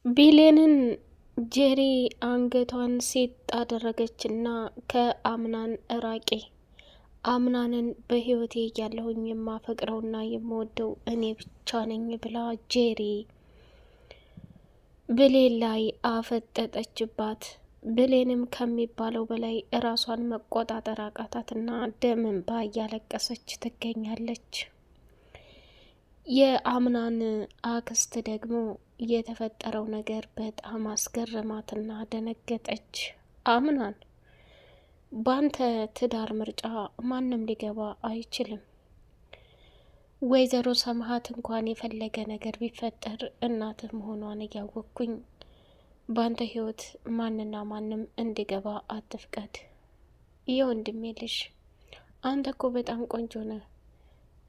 ቢሌንን ጄሪ አንገቷን ሴት አደረገችና ከአምናን ራቄ አምናንን በህይወቴ እያለሁኝ የማፈቅረውና የምወደው እኔ ብቻ ነኝ ብላ ጄሪ ብሌን ላይ አፈጠጠችባት። ብሌንም ከሚባለው በላይ እራሷን መቆጣጠር አቃታትና ደም እንባ እያለቀሰች ትገኛለች። የአምናን አክስት ደግሞ የተፈጠረው ነገር በጣም አስገረማትና ደነገጠች። አምናን ባንተ ትዳር ምርጫ ማንም ሊገባ አይችልም። ወይዘሮ ሰምሃት እንኳን የፈለገ ነገር ቢፈጠር እናትህ መሆኗን እያወቅኩኝ ባንተ ህይወት ማንና ማንም እንዲገባ አትፍቀድ። የወንድሜ ልጅ አንተ እኮ በጣም ቆንጆ ነህ።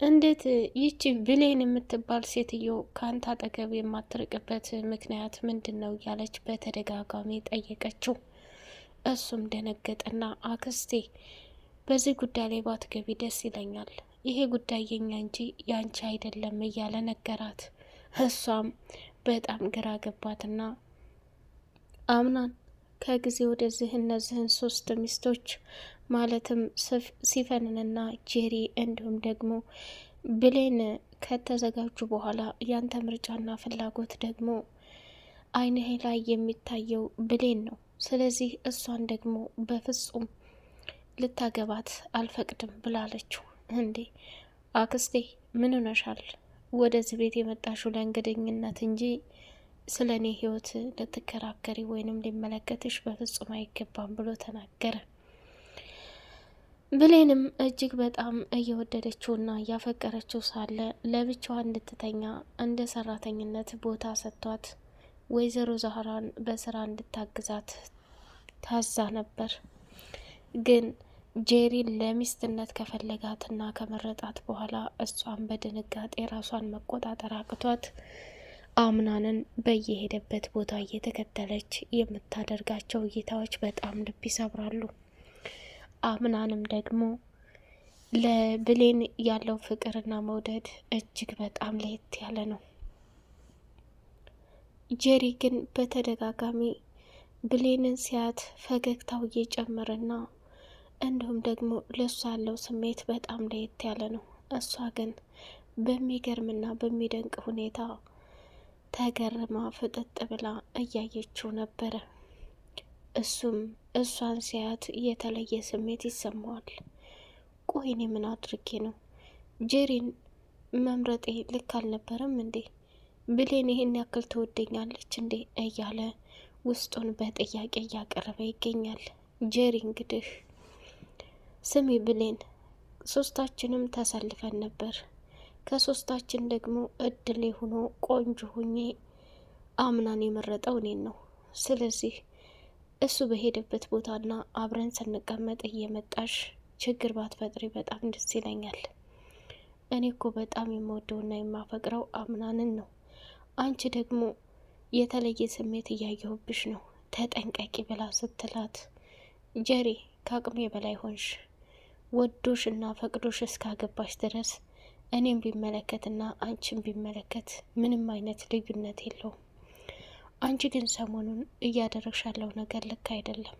እንዴት ይቺ ብሌን የምትባል ሴትዮ ከአንተ አጠገብ የማትርቅበት ምክንያት ምንድን ነው? እያለች በተደጋጋሚ ጠየቀችው። እሱም ደነገጠና አክስቴ በዚህ ጉዳይ ላይ ባትገቢ ደስ ይለኛል፣ ይሄ ጉዳይ የኛ እንጂ ያንቺ አይደለም እያለ ነገራት። እሷም በጣም ግራ ገባትና አምናን ከጊዜ ወደዚህ እነዚህን ሶስት ሚስቶች ማለትም ሲፈንንና ጄሪ እንዲሁም ደግሞ ብሌን ከተዘጋጁ በኋላ ያንተ ምርጫና ፍላጎት ደግሞ አይንሄ ላይ የሚታየው ብሌን ነው። ስለዚህ እሷን ደግሞ በፍጹም ልታገባት አልፈቅድም ብላለችው። እንዴ አክስቴ ምን ሆነሻል? ወደዚህ ቤት የመጣሽው ለእንግድኝነት እንጂ ስለ እኔ ህይወት ልትከራከሪ ወይንም ሊመለከትሽ በፍጹም አይገባም ብሎ ተናገረ። ብሌንም እጅግ በጣም እየወደደችውና እያፈቀረችው ሳለ ለብቻዋ እንድትተኛ እንደ ሰራተኝነት ቦታ ሰጥቷት ወይዘሮ ዛህራን በስራ እንድታግዛት ታዛ ነበር። ግን ጄሪን ለሚስትነት ከፈለጋትና ከመረጣት በኋላ እሷን በድንጋጤ ራሷን መቆጣጠር አቅቷት አምናንን በየሄደበት ቦታ እየተከተለች የምታደርጋቸው እይታዎች በጣም ልብ ይሰብራሉ። አምናንም ደግሞ ለብሌን ያለው ፍቅርና መውደድ እጅግ በጣም ለየት ያለ ነው። ጄሪ ግን በተደጋጋሚ ብሌንን ሲያት ፈገግታው እየጨመረና እንዲሁም ደግሞ ለእሷ ያለው ስሜት በጣም ለየት ያለ ነው። እሷ ግን በሚገርምና በሚደንቅ ሁኔታ ተገርማ ፍጥጥ ብላ እያየችው ነበረ። እሱም እሷን ሲያት የተለየ ስሜት ይሰማዋል። ቆይ እኔ ምን አድርጌ ነው ጄሪን መምረጤ ልክ አልነበረም እንዴ? ብሌን ይህን ያክል ትወደኛለች እንዴ? እያለ ውስጡን በጥያቄ እያቀረበ ይገኛል። ጄሪ እንግዲህ ስሚ ብሌን፣ ሶስታችንም ተሰልፈን ነበር። ከሶስታችን ደግሞ እድል ሆኖ ቆንጆ ሁኜ አምናን የመረጠው እኔን ነው። ስለዚህ እሱ በሄደበት ቦታና አብረን ስንቀመጥ እየመጣሽ ችግር ባትፈጥሪ በጣም ደስ ይለኛል። እኔ እኮ በጣም የምወደውና የማፈቅረው አምናንን ነው። አንቺ ደግሞ የተለየ ስሜት እያየሁብሽ ነው፣ ተጠንቀቂ ብላ ስትላት ጄሪ ከአቅሜ በላይ ሆንሽ። ወዶሽ እና ፈቅዶሽ እስካገባሽ ድረስ እኔም ቢመለከትና አንቺን ቢመለከት ምንም አይነት ልዩነት የለውም። አንቺ ግን ሰሞኑን እያደረግሽ ያለው ነገር ልክ አይደለም።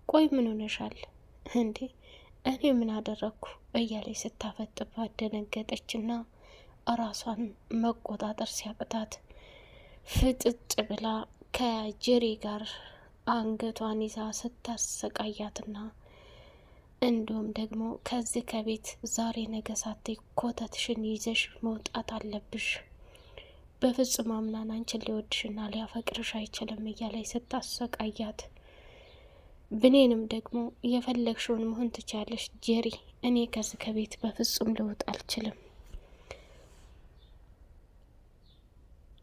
ቆይ ምን ሆነሻል እንዴ? እኔ ምን አደረግኩ? እያለች ስታፈጥባት ደነገጠችና ራሷን መቆጣጠር ሲያቅታት ፍጥጥ ብላ ከጄሪ ጋር አንገቷን ይዛ ስታሰቃያትና እንዲሁም ደግሞ ከዚህ ከቤት ዛሬ ነገ ሳትይ ኮተትሽን ይዘሽ መውጣት አለብሽ፣ በፍጹም አምናን አንቺን ሊወድሽና ሊያፈቅርሽ አይችልም እያለች ስታሰቃያት፣ ብኔንም ደግሞ የፈለግሽውን መሆን ትቻለሽ ጄሪ፣ እኔ ከዚህ ከቤት በፍጹም ልውጥ አልችልም።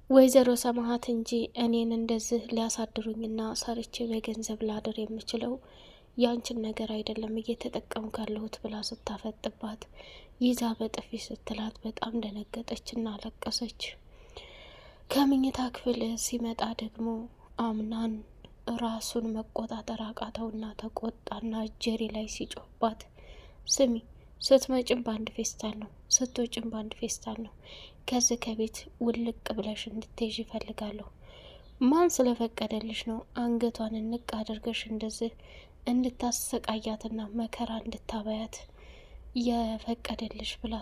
ወይዘሮ ሰማሃት እንጂ እኔን እንደዚህ ሊያሳድሩኝና ሰርቼ በገንዘብ ላድር የምችለው ያንቺን ነገር አይደለም እየተጠቀምኩ ያለሁት ብላ ስታፈጥባት ይዛ በጥፊ ስትላት በጣም ደነገጠችና አለቀሰች። ከምኝታ ክፍል ሲመጣ ደግሞ አምናን ራሱን መቆጣጠር አቃተውና ተቆጣና ጄሪ ላይ ሲጮህባት፣ ስሚ ስትመጭም በአንድ ፌስታል ነው፣ ስትወጭም በአንድ ፌስታል ነው። ከዚህ ከቤት ውልቅ ብለሽ እንድትይዥ ይፈልጋለሁ። ማን ስለፈቀደልሽ ነው አንገቷን እንቅ አድርገሽ እንደዚህ እንድታሰቃያትና መከራ እንድታበያት የፈቀደልሽ ብላ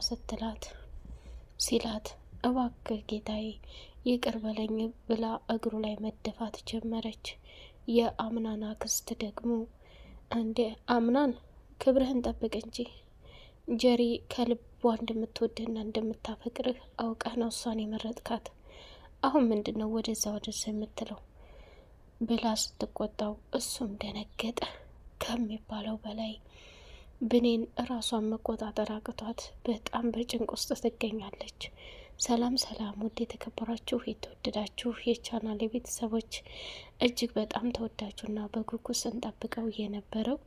ሲላት እባክህ ጌታዬ ይቅር በለኝ ብላ እግሩ ላይ መደፋት ጀመረች። የአምናን አክስት ደግሞ እንዴ አምናን ክብርህን ጠብቅ እንጂ ጀሪ ከልቧ እንደምትወድህና እንደምታፈቅርህ አውቀህ ነው እሷን የመረጥካት። አሁን ምንድን ነው ወደዛ የምትለው ብላ ስትቆጣው እሱም ደነገጠ ከሚባለው በላይ። ብኔን ራሷን መቆጣጠር አቅቷት በጣም በጭንቅ ውስጥ ትገኛለች። ሰላም ሰላም! ውድ የተከበራችሁ የተወደዳችሁ የቻናል ቤተሰቦች እጅግ በጣም ተወዳጁና በጉጉት ስንጠብቀው የነበረው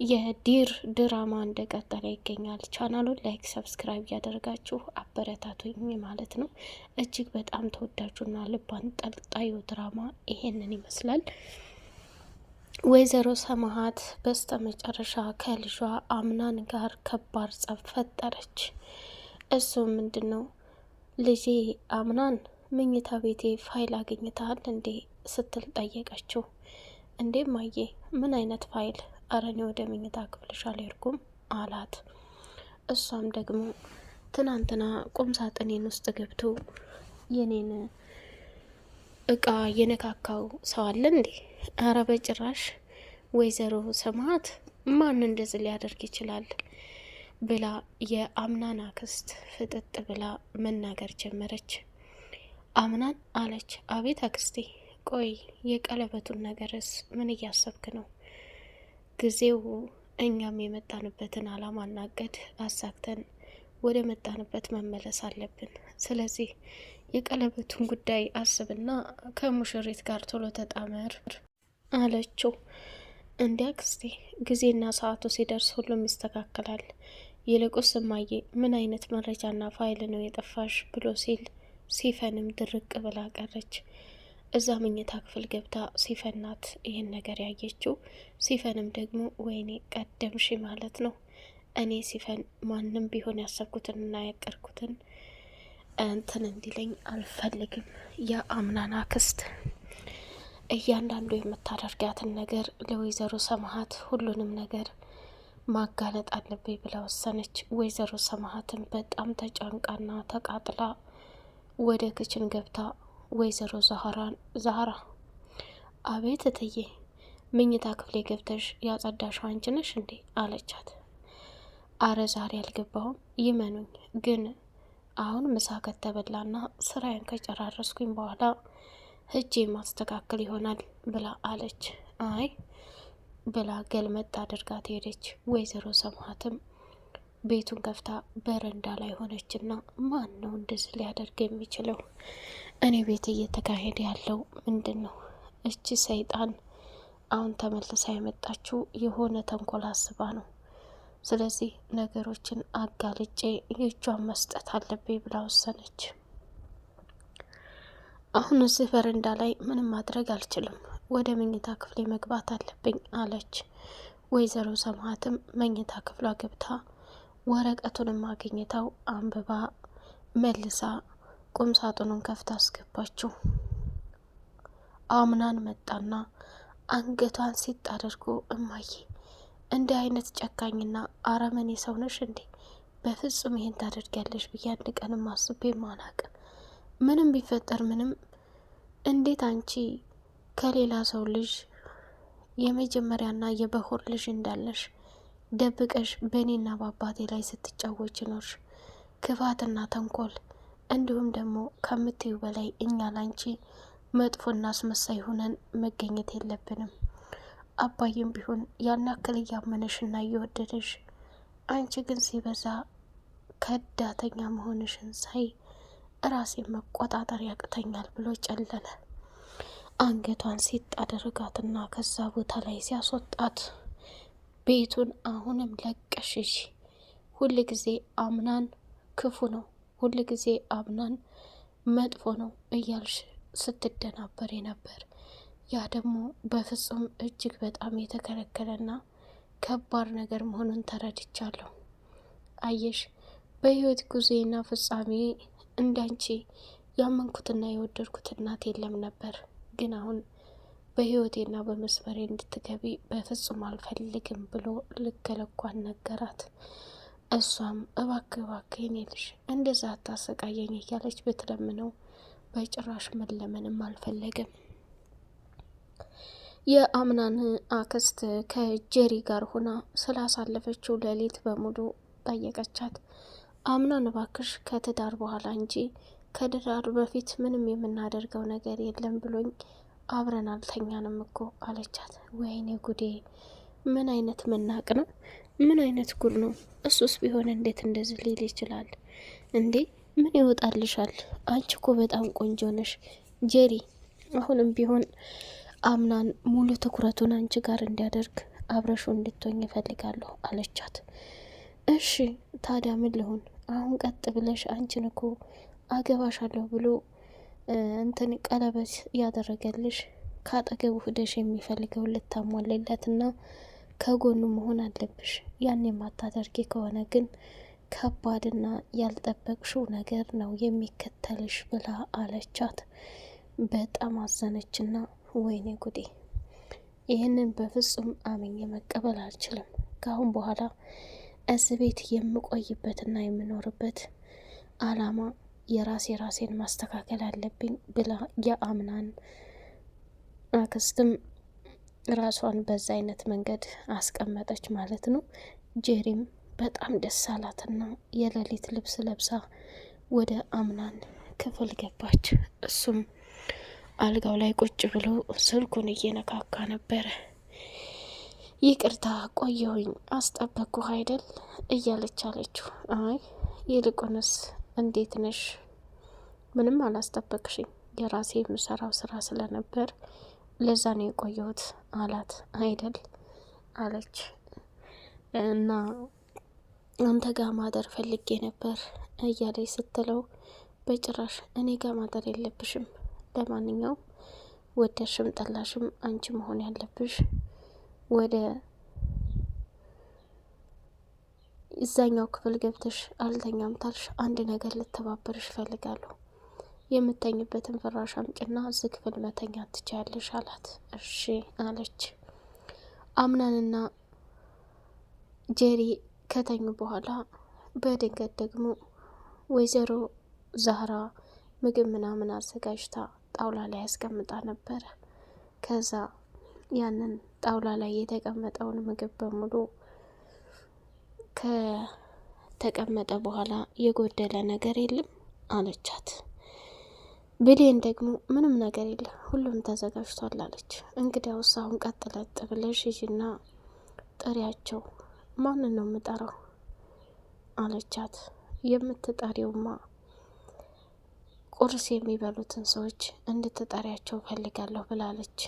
የዲር ድራማ እንደቀጠለ ይገኛል። ቻናሉን ላይክ፣ ሰብስክራይብ እያደረጋችሁ አበረታቱኝ ማለት ነው። እጅግ በጣም ተወዳጁና ልብ አንጠልጣዩ ድራማ ይሄንን ይመስላል። ወይዘሮ ሰማሃት በስተ መጨረሻ ከልጇ አምናን ጋር ከባድ ጸብ ፈጠረች። እሱ ምንድን ነው ልጄ አምናን መኝታ ቤቴ ፋይል አግኝተሃል እንዴ ስትል ጠየቀችው። እንዴ ማዬ ምን አይነት ፋይል? አረ እኔ ወደ መኝታ ክፍልሽ አልሄድኩም አላት። እሷም ደግሞ ትናንትና ቁም ሳጥኔን ውስጥ ገብቶ የኔን እቃ የነካካው ሰው አለ እንዴ? አረ በጭራሽ ወይዘሮ ሰማሃት ማን እንደዚህ ሊያደርግ ይችላል? ብላ የአምናን አክስት ፍጥጥ ብላ መናገር ጀመረች። አምናን አለች። አቤት አክስቴ፣ ቆይ የቀለበቱን ነገርስ ምን እያሰብክ ነው? ጊዜው እኛም የመጣንበትን አላማ እናቀድ አሳክተን ወደ መጣንበት መመለስ አለብን። ስለዚህ የቀለበቱን ጉዳይ አስብና ከሙሽሪት ጋር ቶሎ ተጣመር አለችው። እንዲ አክስቴ ጊዜና ሰዓቱ ሲደርስ ሁሉም ይስተካከላል። ይልቁስ እማዬ ምን አይነት መረጃና ፋይል ነው የጠፋሽ? ብሎ ሲል ሲፈንም ድርቅ ብላ ቀረች። እዛ መኝታ ክፍል ገብታ ሲፈናት ይህን ነገር ያየችው። ሲፈንም ደግሞ ወይኔ ቀደምሽ ማለት ነው። እኔ ሲፈን ማንም ቢሆን ያሰብኩትንና ያቀርኩትን እንትን እንዲለኝ አልፈልግም። የአምናን አክስት እያንዳንዱ የምታደርጋትን ነገር ለወይዘሮ ሰማሃት ሁሉንም ነገር ማጋለጥ አለብኝ ብላ ወሰነች። ወይዘሮ ሰማሃትን በጣም ተጨንቃና ተቃጥላ ወደ ክችን ገብታ ወይዘሮ ዛህራ አቤት እትዬ መኝታ ክፍሌ ገብተሽ ያጸዳሽው አንቺ ነሽ እንዴ? አለቻት። አረ ዛሬ አልገባሁም ይመኑኝ፣ ግን አሁን ምሳ ከተበላና ስራዬን ከጨራረስኩኝ በኋላ ሂጄ ማስተካከል ይሆናል ብላ አለች። አይ ብላ ገልመጥ አድርጋት ሄደች። ወይዘሮ ሰማሃትም ቤቱን ከፍታ በረንዳ ላይ ሆነችና ማን ነው እንደዚህ ሊያደርግ የሚችለው? እኔ ቤት እየተካሄደ ያለው ምንድን ነው? እቺ ሰይጣን አሁን ተመልሳ የመጣችው የሆነ ተንኮል አስባ ነው። ስለዚህ ነገሮችን አጋልጬ የእጇን መስጠት አለብኝ ብላ ወሰነች። አሁን እዚህ በረንዳ ላይ ምንም ማድረግ አልችልም፣ ወደ መኝታ ክፍሌ መግባት አለብኝ አለች። ወይዘሮ ሰማሃትም መኝታ ክፍሏ ገብታ ወረቀቱንም አግኝታው አንብባ መልሳ ቁም ሳጥኑን ከፍታ አስገባችው። አምናን መጣና አንገቷን ሲጥ አድርጎ እማዬ እንዲህ አይነት ጨካኝና አረመኔ ሰው ነሽ እንዴ? በፍጹም ይሄን ታደርጊያለሽ ብዬ አንድ ቀንም አስቤም አላቅም። ምንም ቢፈጠር ምንም እንዴት አንቺ ከሌላ ሰው ልጅ የመጀመሪያና የበኩር ልጅ እንዳለሽ ደብቀሽ በእኔና በአባቴ ላይ ስትጫወች ኖርሽ? ክፋትና ተንኮል እንዲሁም ደግሞ ከምትዩ በላይ እኛ ላንቺ መጥፎና አስመሳይ ሆነን መገኘት የለብንም። አባዬም ቢሆን ያን ያክል እያመነሽና እየወደደሽ፣ አንቺ ግን ሲበዛ ከዳተኛ መሆንሽን ሳይ ራሴን መቆጣጠር ያቅተኛል ብሎ ጨለለ። አንገቷን ሲጥ አደረጋትና ከዛ ቦታ ላይ ሲያስወጣት ቤቱን አሁንም ለቀሽሽ፣ ሁል ጊዜ አምናን ክፉ ነው፣ ሁል ጊዜ አምናን መጥፎ ነው እያልሽ ስትደናበር ነበር። ያ ደግሞ በፍጹም እጅግ በጣም የተከለከለና ከባድ ነገር መሆኑን ተረድቻለሁ። አየሽ በህይወት ጉዞዬና ፍጻሜ እንዳንቺ ያመንኩትና የወደድኩት እናት የለም ነበር። ግን አሁን በህይወቴና በመስመሬ እንድትገቢ በፍጹም አልፈልግም ብሎ ልክ ልኳን ነገራት። እሷም እባክህ እባክህ የኔ ልጅ እንደዛ አታሰቃየኝ እያለች ብትለምነው በጭራሽ መለመንም አልፈለገም። የአምናን አክስት ከጄሪ ጋር ሆና ስላሳለፈችው ሌሊት በሙሉ ጠየቀቻት። አምናን እባክሽ ከትዳር በኋላ እንጂ ከትዳር በፊት ምንም የምናደርገው ነገር የለም ብሎኝ አብረን አልተኛንም እኮ አለቻት። ወይኔ ጉዴ! ምን አይነት መናቅ ነው? ምን አይነት ጉድ ነው? እሱስ ቢሆን እንዴት እንደዚህ ሊል ይችላል እንዴ? ምን ይወጣልሻል? አንቺ እኮ በጣም ቆንጆ ነሽ ጄሪ። አሁንም ቢሆን አምናን ሙሉ ትኩረቱን አንቺ ጋር እንዲያደርግ አብረሹ እንድትሆኝ ይፈልጋለሁ አለቻት። እሺ ታዲያ ምን ልሁን? አሁን ቀጥ ብለሽ አንቺን እኮ አገባሻለሁ ብሎ እንትን ቀለበት ያደረገልሽ ካጠገቡ ሂደሽ የሚፈልገው ልታሟልለትና ከጎኑ መሆን አለብሽ። ያን የማታደርጊ ከሆነ ግን ከባድና ያልጠበቅሽው ነገር ነው የሚከተልሽ ብላ አለቻት። በጣም አዘነችና ወይኔ ጉዴ! ይህንን በፍጹም አምኜ መቀበል አልችልም። ከአሁን በኋላ እዚህ ቤት የምቆይበትና የምኖርበት አላማ ራሴን ማስተካከል አለብኝ ብላ የአምናን አክስትም ራሷን በዛ አይነት መንገድ አስቀመጠች ማለት ነው። ጄሪም በጣም ደስ አላትና የሌሊት ልብስ ለብሳ ወደ አምናን ክፍል ገባች። እሱም አልጋው ላይ ቁጭ ብሎ ስልኩን እየነካካ ነበረ። ይቅርታ ቆየሁኝ አስጠበቅኩህ አይደል እያለች አለችው። አይ ይልቁንስ እንዴት ነሽ? ምንም አላስጠበቅሽኝ፣ የራሴ የምሰራው ስራ ስለነበር ለዛ ነው የቆየሁት አላት። አይደል አለች። እና አንተ ጋር ማደር ፈልጌ ነበር እያለች ስትለው በጭራሽ እኔ ጋር ማደር የለብሽም፣ ለማንኛውም ወደድሽም ጠላሽም አንቺ መሆን ያለብሽ ወደ እዛኛው ክፍል ገብተሽ አልተኛም ታልሽ አንድ ነገር ልተባበርሽ ፈልጋለሁ። የምተኝበትን ፍራሽ አምጪና እዚህ ክፍል መተኛት ትችያለሽ አላት። እሺ አለች። አምናንና ጄሪ ከተኙ በኋላ በድንገት ደግሞ ወይዘሮ ዛህራ ምግብ ምናምን አዘጋጅታ ጣውላ ላይ ያስቀምጣ ነበረ። ከዛ ያንን ጣውላ ላይ የተቀመጠውን ምግብ በሙሉ ከተቀመጠ በኋላ የጎደለ ነገር የለም አለቻት። ብሌን ደግሞ ምንም ነገር የለም ሁሉም ተዘጋጅቷል አለች። እንግዲያውስ አሁን ቀጥ ለጥ ብለሽ ሂጂና ጥሪያቸው። ማንን ነው የምጠራው አለቻት። የምትጠሪውማ ቁርስ የሚበሉትን ሰዎች እንድትጠሪያቸው ፈልጋለሁ ብላለች።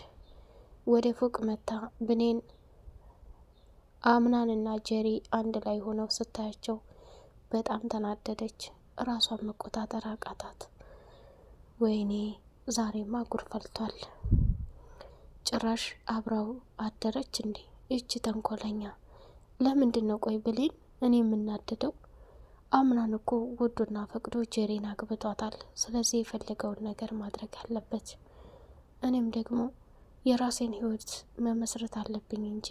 ወደ ፎቅ መታ ብሌን አምናንና ጄሪ አንድ ላይ ሆነው ስታያቸው በጣም ተናደደች። ራሷን መቆጣጠር አቃታት። ወይኔ ዛሬማ ጉር ፈልቷል። ጭራሽ አብራው አደረች እንዴ እቺ ተንኮለኛ! ለምንድን ነው ቆይ ብሌን እኔ የምናደደው? አምናን እኮ ወዶና ፈቅዶ ጄሪን አግብቷታል። ስለዚህ የፈለገውን ነገር ማድረግ አለበት። እኔም ደግሞ የራሴን ህይወት መመስረት አለብኝ እንጂ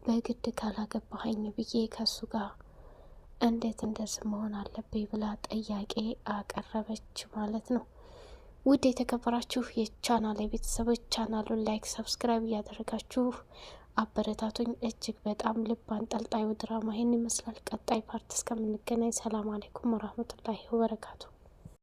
በግድ ካላገባኸኝ ብዬ ከሱ ጋር እንዴት እንደዚህ መሆን አለብኝ ብላ ጥያቄ አቀረበች ማለት ነው። ውድ የተከበራችሁ የቻናል ቤተሰቦች ቻናሉን ላይክ፣ ሰብስክራይብ እያደረጋችሁ አበረታቱኝ። እጅግ በጣም ልብ አንጠልጣዩ ድራማ ይህን ይመስላል። ቀጣይ ፓርት እስከምንገናኝ ሰላም አለይኩም ወራህመቱላሂ ወበረካቱ።